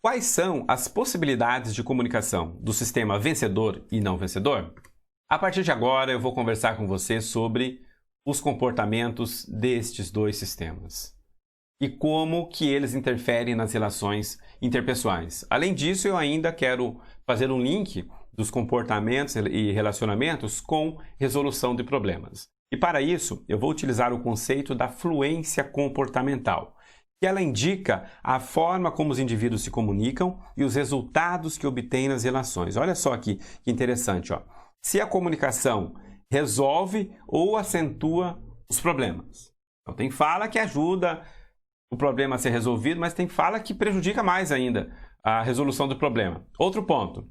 Quais são as possibilidades de comunicação do sistema vencedor e não vencedor? A partir de agora eu vou conversar com você sobre os comportamentos destes dois sistemas e como que eles interferem nas relações interpessoais. Além disso, eu ainda quero fazer um link dos comportamentos e relacionamentos com resolução de problemas. E para isso, eu vou utilizar o conceito da fluência comportamental, que ela indica a forma como os indivíduos se comunicam e os resultados que obtêm nas relações. Olha só que interessante, ó. Se a comunicação resolve ou acentua os problemas. Então, tem fala que ajuda o problema a ser resolvido, mas tem fala que prejudica mais ainda a resolução do problema. Outro ponto,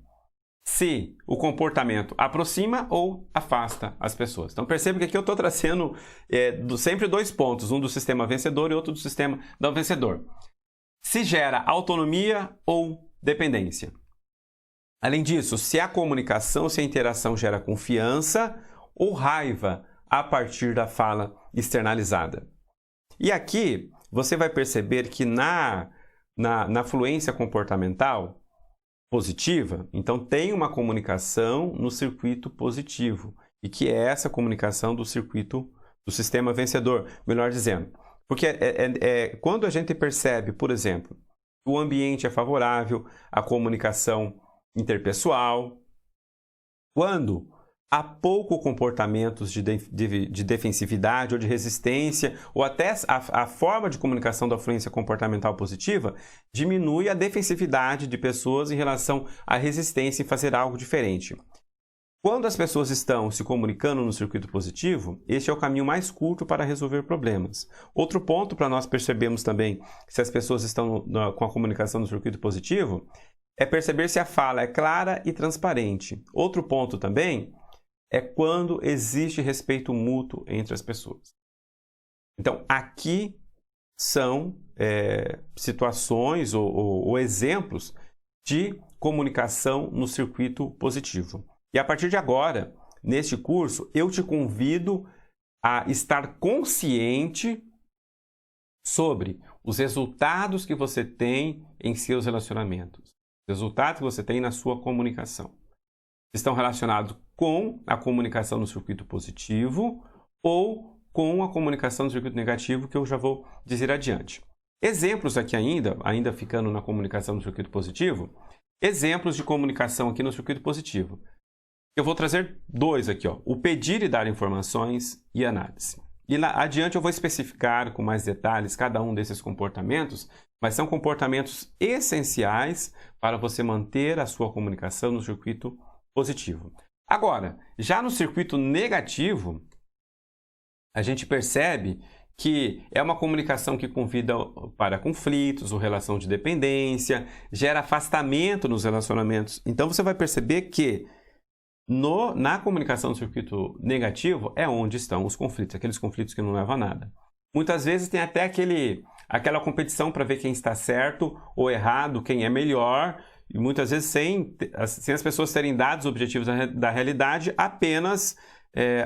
se o comportamento aproxima ou afasta as pessoas. Então, perceba que aqui eu estou trazendo sempre dois pontos, um do sistema vencedor e outro do sistema não vencedor. Se gera autonomia ou dependência. Além disso, se a comunicação, se a interação gera confiança ou raiva a partir da fala externalizada. E aqui você vai perceber que na fluência comportamental positiva, então tem uma comunicação no circuito positivo, e que é essa comunicação do circuito do sistema vencedor, melhor dizendo. Porque quando a gente percebe, por exemplo, que o ambiente é favorável à comunicação interpessoal, quando há pouco comportamentos de defensividade ou de resistência, ou até a forma de comunicação da fluência comportamental positiva diminui a defensividade de pessoas em relação à resistência em fazer algo diferente. Quando as pessoas estão se comunicando no circuito positivo, este é o caminho mais curto para resolver problemas. Outro ponto para nós percebermos também se as pessoas estão com a comunicação no circuito positivo é perceber se a fala é clara e transparente. Outro ponto também é quando existe respeito mútuo entre as pessoas. Então, aqui são situações ou exemplos de comunicação no circuito positivo. E a partir de agora, neste curso, eu te convido a estar consciente sobre os resultados que você tem em seus relacionamentos, os resultados que você tem na sua comunicação. Estão relacionados com a comunicação no circuito positivo ou com a comunicação no circuito negativo, que eu já vou dizer adiante. Exemplos aqui ainda ficando na comunicação no circuito positivo, exemplos de comunicação aqui no circuito positivo. Eu vou trazer dois aqui, ó, o pedir e dar informações e análise. E lá adiante eu vou especificar com mais detalhes cada um desses comportamentos, mas são comportamentos essenciais para você manter a sua comunicação no circuito positivo. Agora, já no circuito negativo, a gente percebe que é uma comunicação que convida para conflitos ou relação de dependência, gera afastamento nos relacionamentos. Então, você vai perceber que na comunicação no circuito negativo é onde estão os conflitos, aqueles conflitos que não levam a nada. Muitas vezes tem até aquela competição para ver quem está certo ou errado, quem é melhor, e muitas vezes sem as pessoas terem dados objetivos da realidade, apenas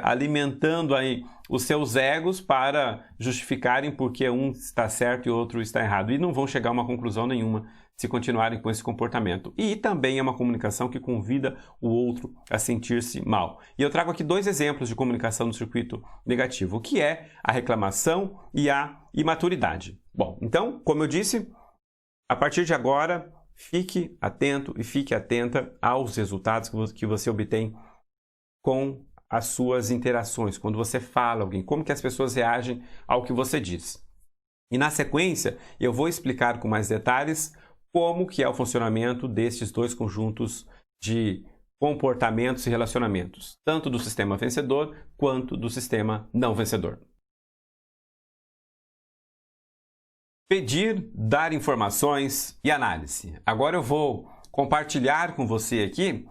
alimentando aí os seus egos para justificarem porque um está certo e o outro está errado. E não vão chegar a uma conclusão nenhuma se continuarem com esse comportamento. E também é uma comunicação que convida o outro a sentir-se mal. E eu trago aqui dois exemplos de comunicação no circuito negativo, que é a reclamação e a imaturidade. Bom, então, como eu disse, a partir de agora, fique atento e fique atenta aos resultados que você obtém com as suas interações, quando você fala a alguém, como que as pessoas reagem ao que você diz. E na sequência, eu vou explicar com mais detalhes como que é o funcionamento destes dois conjuntos de comportamentos e relacionamentos, tanto do sistema vencedor quanto do sistema não vencedor. Pedir, dar informações e análise. Agora eu vou compartilhar com você aqui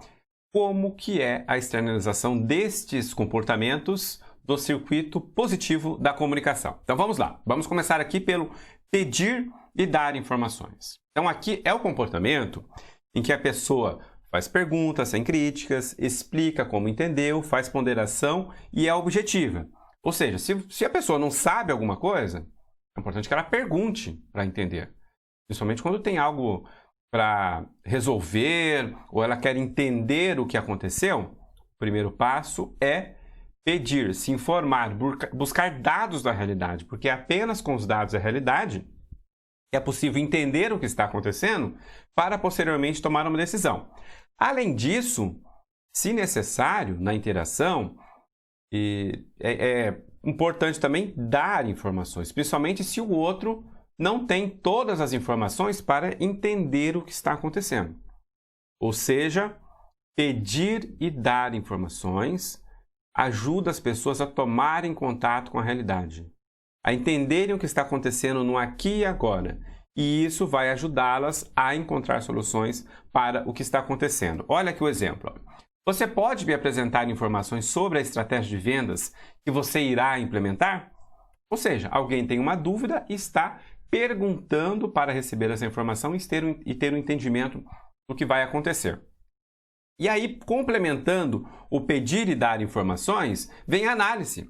como que é a externalização destes comportamentos do circuito positivo da comunicação. Então vamos lá, vamos começar aqui pelo pedir e dar informações. Então aqui é o comportamento em que a pessoa faz perguntas sem críticas, explica como entendeu, faz ponderação e é objetiva. Ou seja, se a pessoa não sabe alguma coisa, é importante que ela pergunte para entender. Principalmente quando tem algo para resolver ou ela quer entender o que aconteceu, o primeiro passo é pedir, se informar, buscar dados da realidade, porque apenas com os dados da realidade é possível entender o que está acontecendo para posteriormente tomar uma decisão. Além disso, se necessário, na interação, é importante também dar informações, principalmente se o outro não tem todas as informações para entender o que está acontecendo. Ou seja, pedir e dar informações ajuda as pessoas a tomarem contato com a realidade, a entenderem o que está acontecendo no aqui e agora. E isso vai ajudá-las a encontrar soluções para o que está acontecendo. Olha aqui o exemplo. Você pode me apresentar informações sobre a estratégia de vendas que você irá implementar? Ou seja, alguém tem uma dúvida e está perguntando para receber essa informação e ter um entendimento do que vai acontecer. E aí, complementando o pedir e dar informações, vem a análise,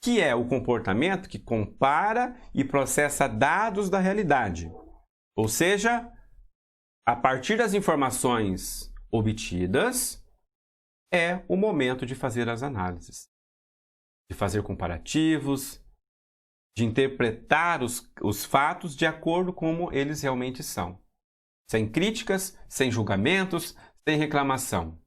que é o comportamento que compara e processa dados da realidade. Ou seja, a partir das informações obtidas, é o momento de fazer as análises, de fazer comparativos, de interpretar os fatos de acordo com como eles realmente são. Sem críticas, sem julgamentos, sem reclamação.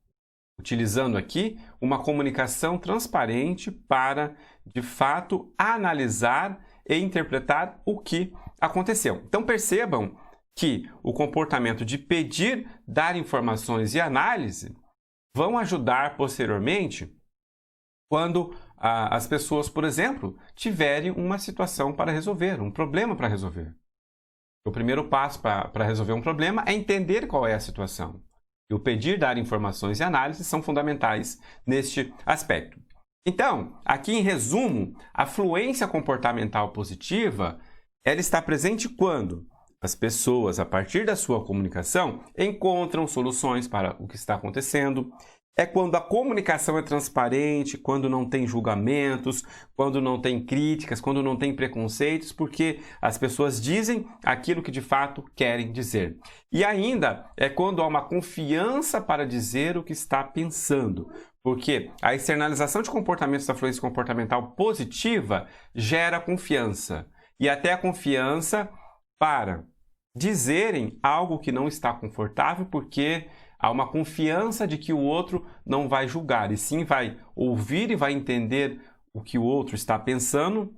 Utilizando aqui uma comunicação transparente para, de fato, analisar e interpretar o que aconteceu. Então percebam que o comportamento de pedir, dar informações e análise vão ajudar posteriormente quando as pessoas, por exemplo, tiverem uma situação para resolver, um problema para resolver. O primeiro passo para resolver um problema é entender qual é a situação. E o pedir, dar informações e análise são fundamentais neste aspecto. Então, aqui em resumo, a fluência comportamental positiva, ela está presente quando as pessoas, a partir da sua comunicação, encontram soluções para o que está acontecendo. É quando a comunicação é transparente, quando não tem julgamentos, quando não tem críticas, quando não tem preconceitos, porque as pessoas dizem aquilo que de fato querem dizer. E ainda é quando há uma confiança para dizer o que está pensando, porque a externalização de comportamentos da fluência comportamental positiva gera confiança, e até a confiança para dizerem algo que não está confortável, porque há uma confiança de que o outro não vai julgar, e sim vai ouvir e vai entender o que o outro está pensando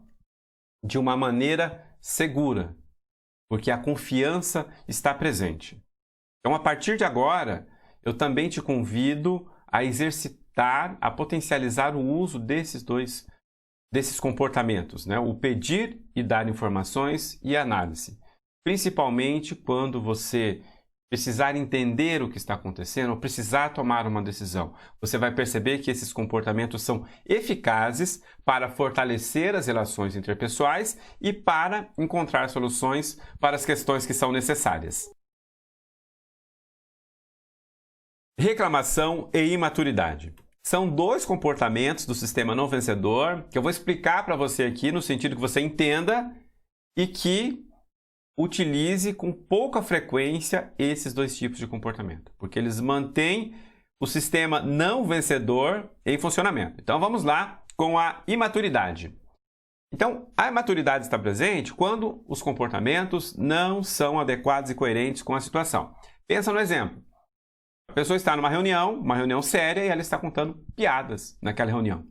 de uma maneira segura, porque a confiança está presente. Então, a partir de agora, eu também te convido a exercitar, a potencializar o uso desses comportamentos, né? O pedir e dar informações e análise. Principalmente quando você precisar entender o que está acontecendo ou precisar tomar uma decisão. Você vai perceber que esses comportamentos são eficazes para fortalecer as relações interpessoais e para encontrar soluções para as questões que são necessárias. Reclamação e imaturidade. São dois comportamentos do sistema não vencedor que eu vou explicar para você aqui no sentido que você entenda e que utilize com pouca frequência esses dois tipos de comportamento, porque eles mantêm o sistema não vencedor em funcionamento. Então vamos lá com a imaturidade. Então, a imaturidade está presente quando os comportamentos não são adequados e coerentes com a situação. Pensa no exemplo. A pessoa está numa reunião, uma reunião séria, e ela está contando piadas naquela reunião.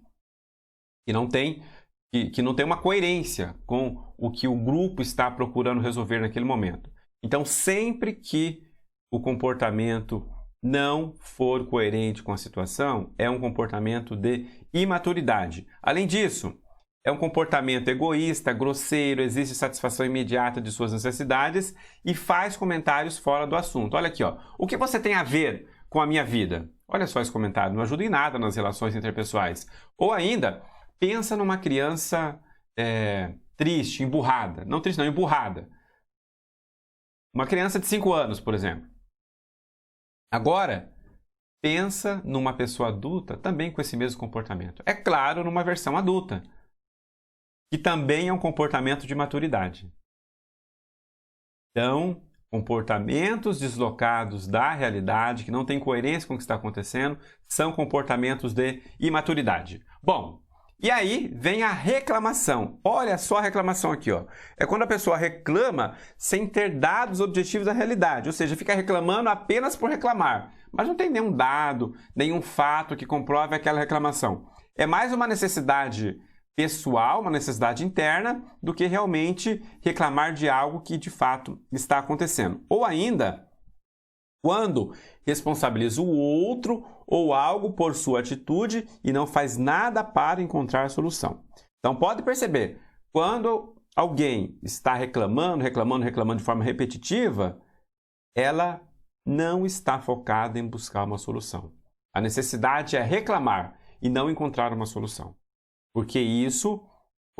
E que não tem uma coerência com o que o grupo está procurando resolver naquele momento. Então, sempre que o comportamento não for coerente com a situação, é um comportamento de imaturidade. Além disso, é um comportamento egoísta, grosseiro, exige satisfação imediata de suas necessidades e faz comentários fora do assunto. Olha aqui, ó. O que você tem a ver com a minha vida? Olha só esse comentário, não ajuda em nada nas relações interpessoais. Ou ainda, pensa numa criança triste, emburrada. Não triste, não, emburrada. Uma criança de 5 anos, por exemplo. Agora, pensa numa pessoa adulta também com esse mesmo comportamento. É claro, numa versão adulta, que também é um comportamento de maturidade. Então, Comportamentos deslocados da realidade, que não têm coerência com o que está acontecendo, são comportamentos de imaturidade. Bom, e aí vem a reclamação. Olha só a reclamação aqui, ó. É quando a pessoa reclama sem ter dados objetivos da realidade, ou seja, fica reclamando apenas por reclamar, mas não tem nenhum dado, nenhum fato que comprove aquela reclamação. É mais uma necessidade pessoal, uma necessidade interna, do que realmente reclamar de algo que de fato está acontecendo. Ou ainda, quando responsabiliza o outro ou algo por sua atitude e não faz nada para encontrar solução. Então pode perceber, quando alguém está reclamando de forma repetitiva, ela não está focada em buscar uma solução. A necessidade é reclamar e não encontrar uma solução, porque isso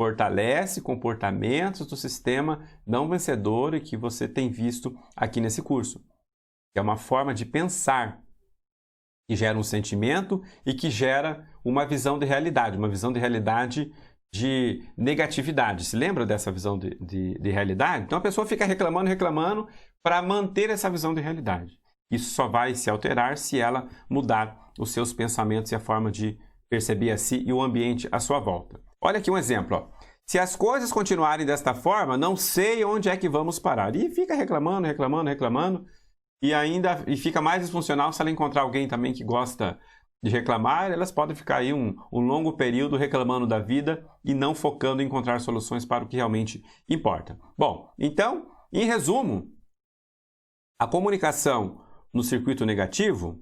fortalece comportamentos do sistema não vencedor e que você tem visto aqui nesse curso. É uma forma de pensar que gera um sentimento e que gera uma visão de realidade, uma visão de realidade de negatividade. Se lembra dessa visão de realidade? Então a pessoa fica reclamando para manter essa visão de realidade. Isso só vai se alterar se ela mudar os seus pensamentos e a forma de perceber a si e o ambiente à sua volta. Olha aqui um exemplo. Ó. Se as coisas continuarem desta forma, não sei onde é que vamos parar. E fica reclamando, e fica mais disfuncional se ela encontrar alguém também que gosta de reclamar, elas podem ficar aí um longo período reclamando da vida e não focando em encontrar soluções para o que realmente importa. Bom, então, em resumo, a comunicação no circuito negativo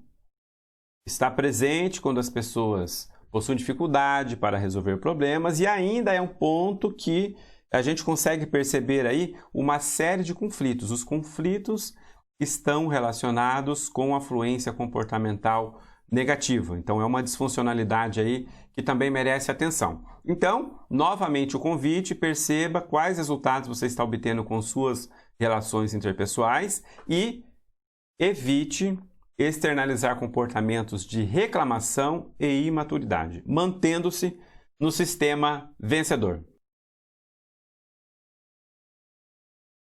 está presente quando as pessoas possuem dificuldade para resolver problemas e ainda é um ponto que a gente consegue perceber aí uma série de conflitos. Os conflitos estão relacionados com a fluência comportamental negativa. Então é uma disfuncionalidade aí que também merece atenção. Então, novamente o convite, perceba quais resultados você está obtendo com suas relações interpessoais e evite externalizar comportamentos de reclamação e imaturidade, mantendo-se no sistema vencedor.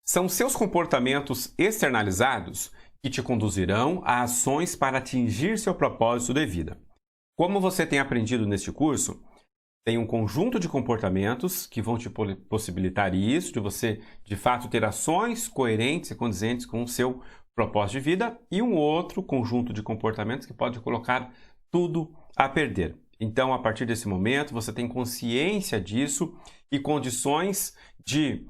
São seus comportamentos externalizados que te conduzirão a ações para atingir seu propósito de vida. Como você tem aprendido neste curso, tem um conjunto de comportamentos que vão te possibilitar isso, de você, de fato, ter ações coerentes e condizentes com o seu propósito de vida, e um outro conjunto de comportamentos que pode colocar tudo a perder. Então, a partir desse momento, você tem consciência disso e condições de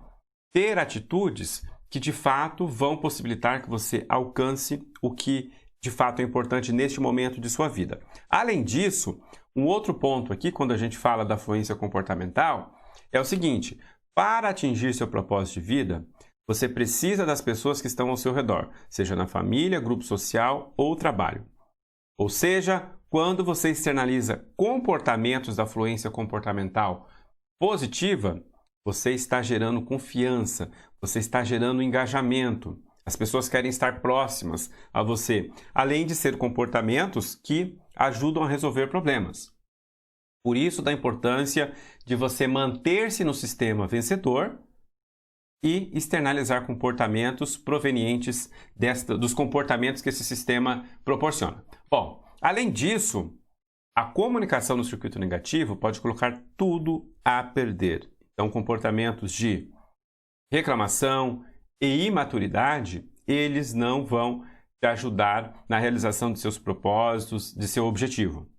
ter atitudes que, de fato, vão possibilitar que você alcance o que, de fato, é importante neste momento de sua vida. Além disso, um outro ponto aqui, quando a gente fala da fluência comportamental, é o seguinte: para atingir seu propósito de vida, você precisa das pessoas que estão ao seu redor, seja na família, grupo social ou trabalho. Ou seja, quando você externaliza comportamentos da fluência comportamental positiva, você está gerando confiança, você está gerando engajamento. As pessoas querem estar próximas a você, além de ser comportamentos que ajudam a resolver problemas. Por isso, da importância de você manter-se no sistema vencedor e externalizar comportamentos provenientes dos comportamentos que esse sistema proporciona. Bom, além disso, a comunicação no circuito negativo pode colocar tudo a perder. Então, comportamentos de reclamação e imaturidade, eles não vão te ajudar na realização de seus propósitos, de seu objetivo.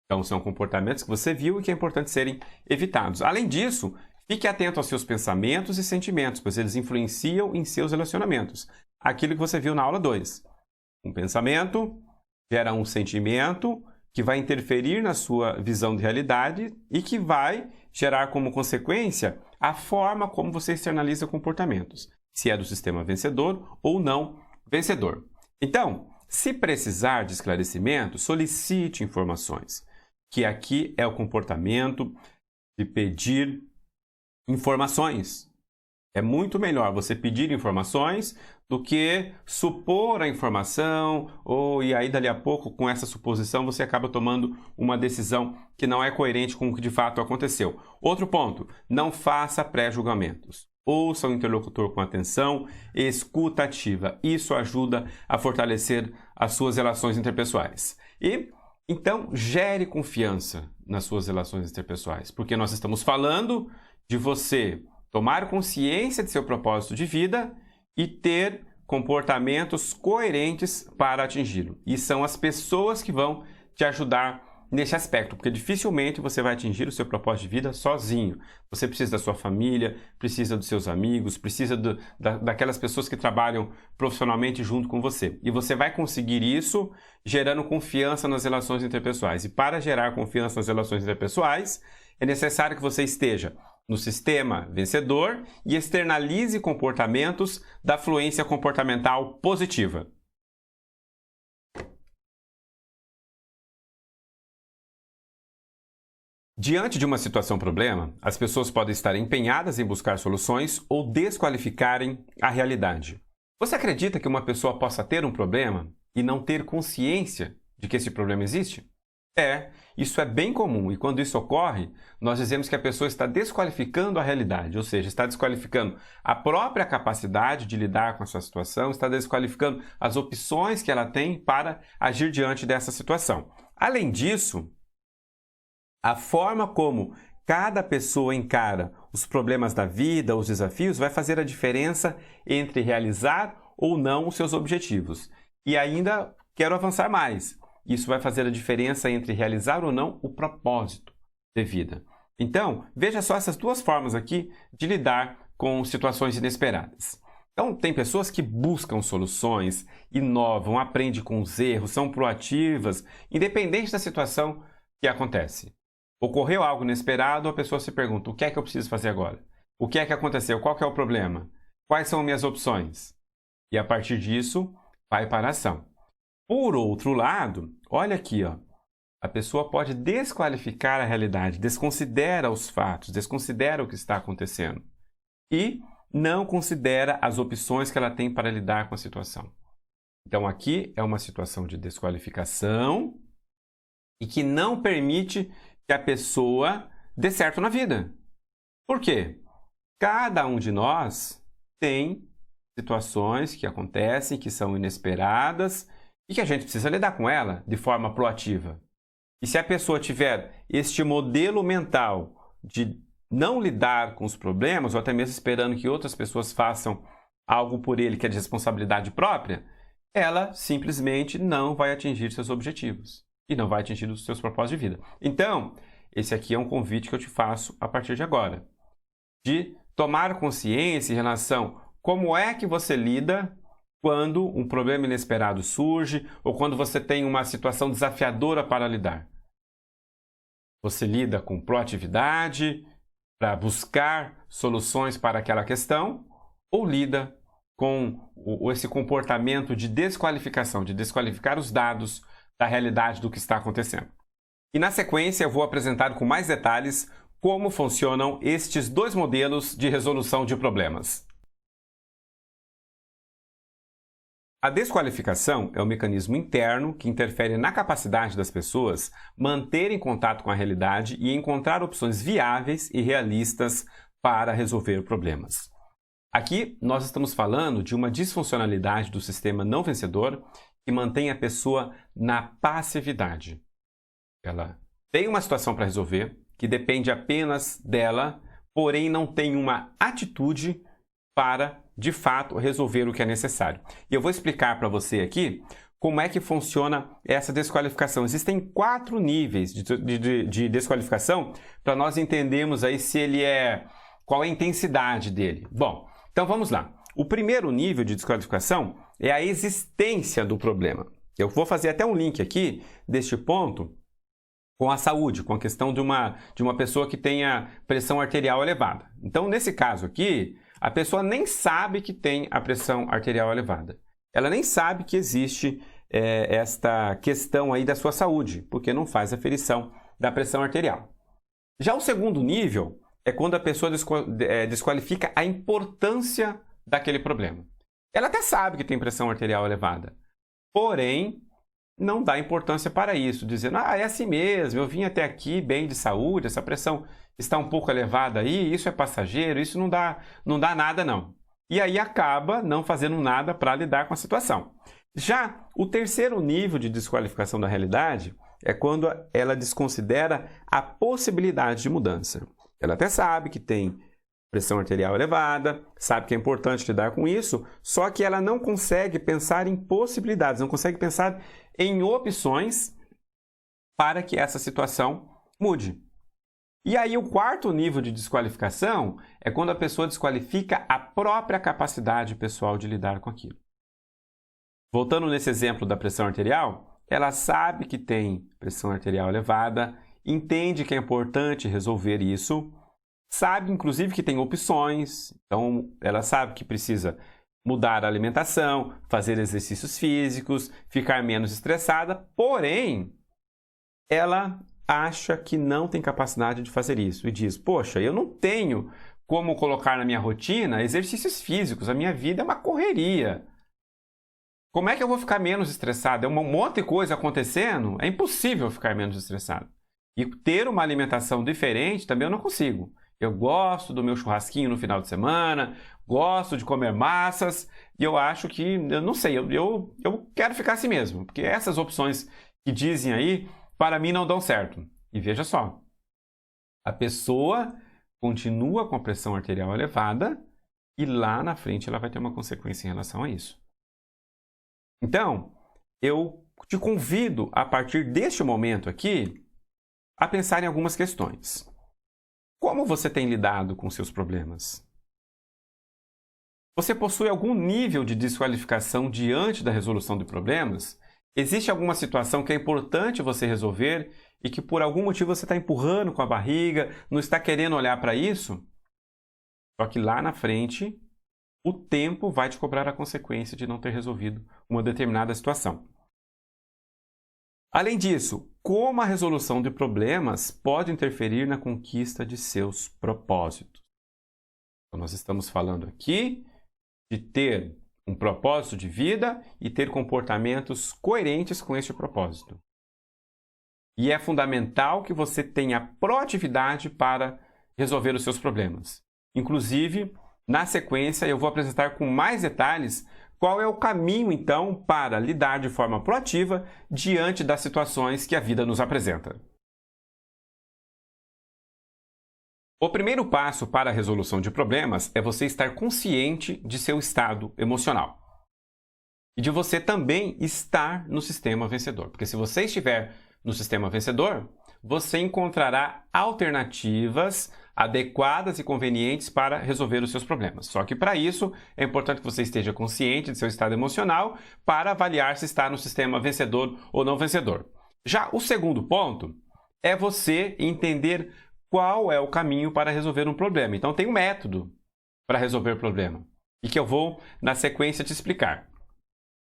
Então, são comportamentos que você viu e que é importante serem evitados. Além disso, fique atento aos seus pensamentos e sentimentos, pois eles influenciam em seus relacionamentos. Aquilo que você viu na aula 2. Um pensamento gera um sentimento que vai interferir na sua visão de realidade e que vai gerar como consequência a forma como você externaliza comportamentos, se é do sistema vencedor ou não vencedor. Então, se precisar de esclarecimento, solicite informações, que aqui é o comportamento de pedir informações. É muito melhor você pedir informações do que supor a informação, e aí dali a pouco, com essa suposição, você acaba tomando uma decisão que não é coerente com o que de fato aconteceu. Outro ponto, não faça pré-julgamentos. ouça o interlocutor com atenção, escuta ativa. Isso ajuda a fortalecer as suas relações interpessoais. E, então, gere confiança nas suas relações interpessoais, porque nós estamos falando de você tomar consciência de seu propósito de vida e ter comportamentos coerentes para atingi-lo. E são as pessoas que vão te ajudar nesse aspecto, porque dificilmente você vai atingir o seu propósito de vida sozinho. Você precisa da sua família, precisa dos seus amigos, precisa daquelas pessoas que trabalham profissionalmente junto com você. E você vai conseguir isso gerando confiança nas relações interpessoais. E para gerar confiança nas relações interpessoais, é necessário que você esteja no sistema vencedor e externalize comportamentos da fluência comportamental positiva. Diante de uma situação-problema, as pessoas podem estar empenhadas em buscar soluções ou desqualificarem a realidade. Você acredita que uma pessoa possa ter um problema e não ter consciência de que esse problema existe? Isso é bem comum e quando isso ocorre, nós dizemos que a pessoa está desqualificando a realidade, ou seja, está desqualificando a própria capacidade de lidar com a sua situação, está desqualificando as opções que ela tem para agir diante dessa situação. Além disso, a forma como cada pessoa encara os problemas da vida, os desafios, vai fazer a diferença entre realizar ou não os seus objetivos. E ainda quero avançar mais. Isso vai fazer a diferença entre realizar ou não o propósito de vida. Então, veja só essas duas formas aqui de lidar com situações inesperadas. Então, tem pessoas que buscam soluções, inovam, aprendem com os erros, são proativas, independente da situação que acontece. Ocorreu algo inesperado, a pessoa se pergunta, o que é que eu preciso fazer agora? O que é que aconteceu? Qual que é o problema? Quais são minhas opções? E a partir disso, vai para a ação. Por outro lado, olha aqui, a pessoa pode desqualificar a realidade, desconsidera os fatos, desconsidera o que está acontecendo e não considera as opções que ela tem para lidar com a situação. Então aqui é uma situação de desqualificação e que não permite que a pessoa dê certo na vida. Por quê? Cada um de nós tem situações que acontecem, que são inesperadas e que a gente precisa lidar com ela de forma proativa. E se a pessoa tiver este modelo mental de não lidar com os problemas, ou até mesmo esperando que outras pessoas façam algo por ele que é de responsabilidade própria, ela simplesmente não vai atingir seus objetivos e não vai atingir os seus propósitos de vida. Então, esse aqui é um convite que eu te faço a partir de agora, de tomar consciência em relação a como é que você lida quando um problema inesperado surge ou quando você tem uma situação desafiadora para lidar. Você lida com proatividade para buscar soluções para aquela questão ou lida com esse comportamento de desqualificação, de desqualificar os dados da realidade do que está acontecendo. E na sequência eu vou apresentar com mais detalhes como funcionam estes dois modelos de resolução de problemas. A desqualificação é um mecanismo interno que interfere na capacidade das pessoas manterem contato com a realidade e encontrar opções viáveis e realistas para resolver problemas. Aqui nós estamos falando de uma disfuncionalidade do sistema não vencedor que mantém a pessoa na passividade. Ela tem uma situação para resolver que depende apenas dela, porém não tem uma atitude para, de fato, resolver o que é necessário. E eu vou explicar para você aqui como é que funciona essa desqualificação. Existem 4 níveis de desqualificação para nós entendermos aí qual é a intensidade dele. Bom, então vamos lá. O primeiro nível de desqualificação é a existência do problema. Eu vou fazer até um link aqui deste ponto com a saúde, com a questão de uma pessoa que tenha pressão arterial elevada. Então, nesse caso aqui, a pessoa nem sabe que tem a pressão arterial elevada. Ela nem sabe que existe esta questão aí da sua saúde, porque não faz aferição da pressão arterial. Já o segundo nível é quando a pessoa desqualifica a importância daquele problema. Ela até sabe que tem pressão arterial elevada, porém, não dá importância para isso, dizendo, é assim mesmo, eu vim até aqui bem de saúde, essa pressão está um pouco elevada aí, isso é passageiro, isso não dá nada não. E aí acaba não fazendo nada para lidar com a situação. Já o terceiro nível de desqualificação da realidade é quando ela desconsidera a possibilidade de mudança. Ela até sabe que tem pressão arterial elevada, sabe que é importante lidar com isso, só que ela não consegue pensar em possibilidades, não consegue pensar em opções para que essa situação mude. E aí o quarto nível de desqualificação é quando a pessoa desqualifica a própria capacidade pessoal de lidar com aquilo. Voltando nesse exemplo da pressão arterial, ela sabe que tem pressão arterial elevada, entende que é importante resolver isso, sabe inclusive que tem opções, então ela sabe que precisa mudar a alimentação, fazer exercícios físicos, ficar menos estressada, porém ela acha que não tem capacidade de fazer isso e diz, poxa, eu não tenho como colocar na minha rotina exercícios físicos, a minha vida é uma correria. Como é que eu vou ficar menos estressado? É um monte de coisa acontecendo, é impossível ficar menos estressado. E ter uma alimentação diferente também eu não consigo. Eu gosto do meu churrasquinho no final de semana, gosto de comer massas, e eu acho que, eu não sei, eu quero ficar assim mesmo, porque essas opções que dizem aí, para mim não dão certo. E veja só, a pessoa continua com a pressão arterial elevada e lá na frente ela vai ter uma consequência em relação a isso. Então, eu te convido, a partir deste momento aqui, a pensar em algumas questões. Como você tem lidado com seus problemas? Você possui algum nível de desqualificação diante da resolução de problemas? Existe alguma situação que é importante você resolver e que por algum motivo você está empurrando com a barriga, não está querendo olhar para isso? Só que lá na frente, o tempo vai te cobrar a consequência de não ter resolvido uma determinada situação. Além disso, como a resolução de problemas pode interferir na conquista de seus propósitos? Então, nós estamos falando aqui de ter um propósito de vida e ter comportamentos coerentes com este propósito. E é fundamental que você tenha proatividade para resolver os seus problemas. Inclusive, na sequência, eu vou apresentar com mais detalhes qual é o caminho, então, para lidar de forma proativa diante das situações que a vida nos apresenta. O primeiro passo para a resolução de problemas é você estar consciente de seu estado emocional. E de você também estar no sistema vencedor. Porque se você estiver no sistema vencedor, você encontrará alternativas adequadas e convenientes para resolver os seus problemas. Só que para isso é importante que você esteja consciente de seu estado emocional para avaliar se está no sistema vencedor ou não vencedor. Já o segundo ponto é você entender qual é o caminho para resolver um problema. Então tem um método para resolver o problema e que eu vou na sequência te explicar.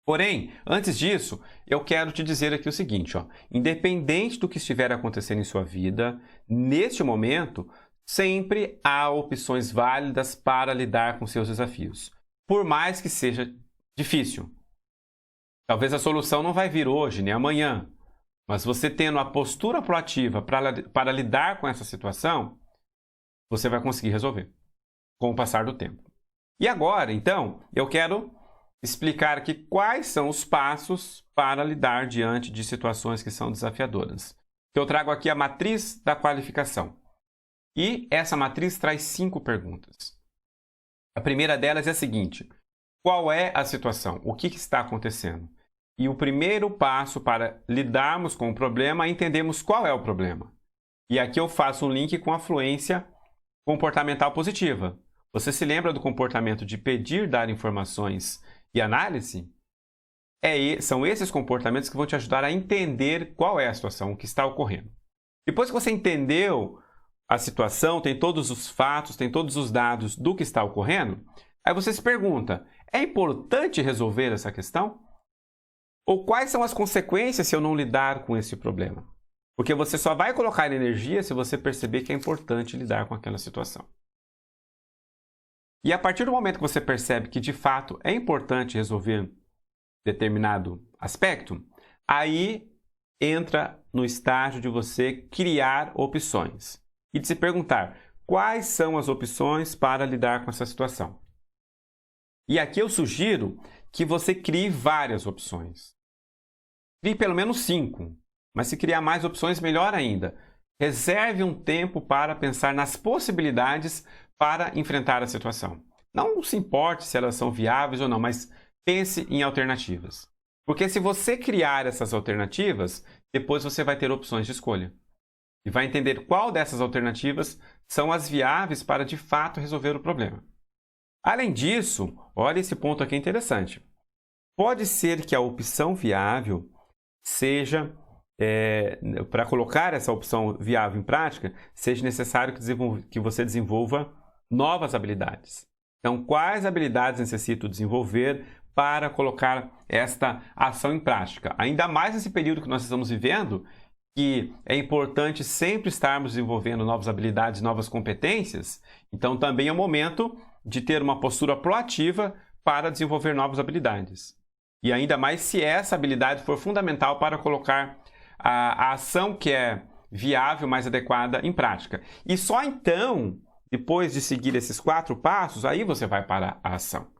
Porém, antes disso, eu quero te dizer aqui o seguinte, independente do que estiver acontecendo em sua vida, neste momento, sempre há opções válidas para lidar com seus desafios, por mais que seja difícil. Talvez a solução não vai vir hoje, nem amanhã, mas você tendo a postura proativa para lidar com essa situação, você vai conseguir resolver com o passar do tempo. E agora, então, eu quero explicar aqui quais são os passos para lidar diante de situações que são desafiadoras. Eu trago aqui a matriz da qualificação. E essa matriz traz 5 perguntas. A primeira delas é a seguinte: qual é a situação? O que está acontecendo? E o primeiro passo para lidarmos com o problema é entendermos qual é o problema. E aqui eu faço um link com a fluência comportamental positiva. Você se lembra do comportamento de pedir, dar informações e análise? São esses comportamentos que vão te ajudar a entender qual é a situação, o que está ocorrendo. Depois que você entendeu a situação, tem todos os fatos, tem todos os dados do que está ocorrendo, aí você se pergunta, é importante resolver essa questão? Ou quais são as consequências se eu não lidar com esse problema? Porque você só vai colocar energia se você perceber que é importante lidar com aquela situação. E a partir do momento que você percebe que de fato é importante resolver determinado aspecto, Aí entra no estágio de você criar opções e de se perguntar quais são as opções para lidar com essa situação. E aqui eu sugiro que você crie várias opções. Crie pelo menos 5, mas se criar mais opções, melhor ainda. Reserve um tempo para pensar nas possibilidades para enfrentar a situação. Não se importe se elas são viáveis ou não, mas pense em alternativas. Porque se você criar essas alternativas, depois você vai ter opções de escolha. E vai entender qual dessas alternativas são as viáveis para de fato resolver o problema. Além disso, olha esse ponto aqui interessante. Pode ser que a opção viável seja, para colocar essa opção viável em prática, seja necessário que você desenvolva novas habilidades. Então, quais habilidades necessito desenvolver para colocar esta ação em prática? Ainda mais nesse período que nós estamos vivendo, que é importante sempre estarmos desenvolvendo novas habilidades, novas competências, então também é o momento de ter uma postura proativa para desenvolver novas habilidades. E ainda mais se essa habilidade for fundamental para colocar a ação que é viável, mais adequada em prática. E só então, depois de seguir esses 4 passos, aí você vai para a ação.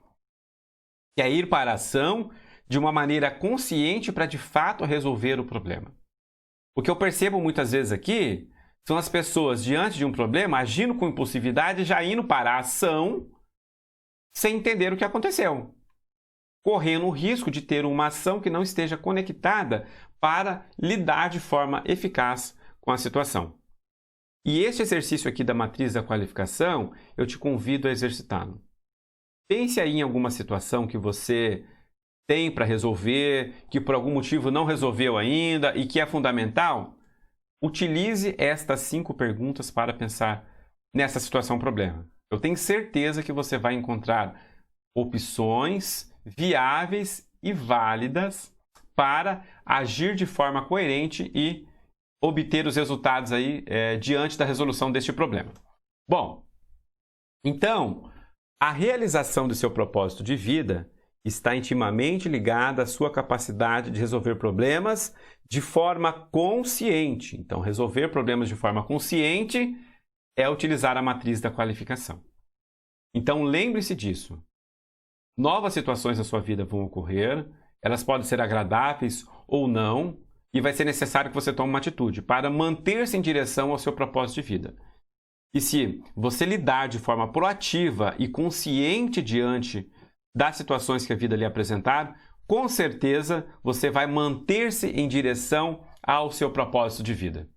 Que é ir para a ação de uma maneira consciente para de fato resolver o problema. O que eu percebo muitas vezes aqui são as pessoas diante de um problema agindo com impulsividade, já indo para a ação sem entender o que aconteceu, correndo o risco de ter uma ação que não esteja conectada para lidar de forma eficaz com a situação. E este exercício aqui da matriz da qualificação, eu te convido a exercitá-lo. Pense aí em alguma situação que você tem para resolver, que por algum motivo não resolveu ainda e que é fundamental. Utilize estas 5 perguntas para pensar nessa situação problema. Eu tenho certeza que você vai encontrar opções viáveis e válidas para agir de forma coerente e obter os resultados aí diante da resolução deste problema. Bom, então, a realização do seu propósito de vida está intimamente ligada à sua capacidade de resolver problemas de forma consciente. Então, resolver problemas de forma consciente é utilizar a matriz da qualificação. Então, lembre-se disso. Novas situações na sua vida vão ocorrer, elas podem ser agradáveis ou não, e vai ser necessário que você tome uma atitude para manter-se em direção ao seu propósito de vida. E se você lidar de forma proativa e consciente diante das situações que a vida lhe apresentar, com certeza você vai manter-se em direção ao seu propósito de vida.